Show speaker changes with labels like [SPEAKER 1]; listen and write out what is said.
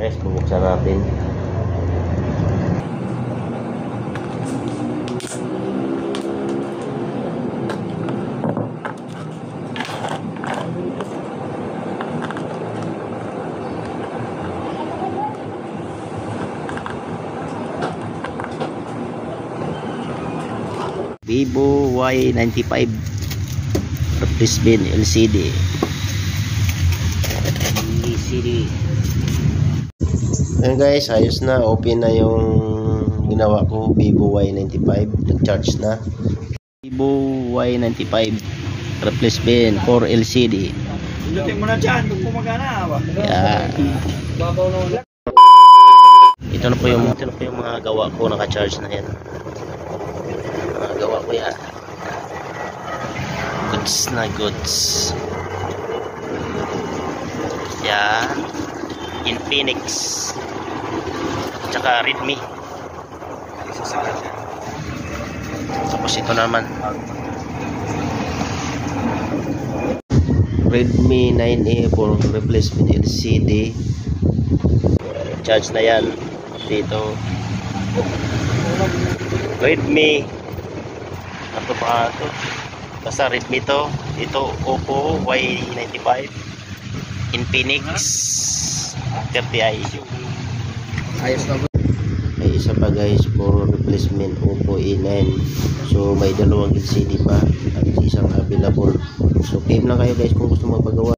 [SPEAKER 1] Guys, bubuksan natin. Vivo Y95 replacement LCD. Ayan guys, ayos na, open na yung ginawa ko. Vivo Y95, nag-charge na. Vivo Y95 replacement for LCD.
[SPEAKER 2] Pindutin mo na dyan, kung kumagana ba?
[SPEAKER 1] Yeah. Ito na po yung mga gawa ko, naka-charge na yan. Mga gawa ko yan. Goods na goods. Yan. Infinix. Tsaka Redmi. Tapos ito naman. Redmi 9A for replacement LCD. Charge na yan. Dito. Redmi. Ano pa ito? Basta Redmi to. Ito Oppo Y95. Infinix 30i.
[SPEAKER 2] Ayos na.
[SPEAKER 1] May isa pa guys for replacement Oppo A9. So may dalawang LCD pa at isang available. So game lang kayo guys kung gusto magpagawa.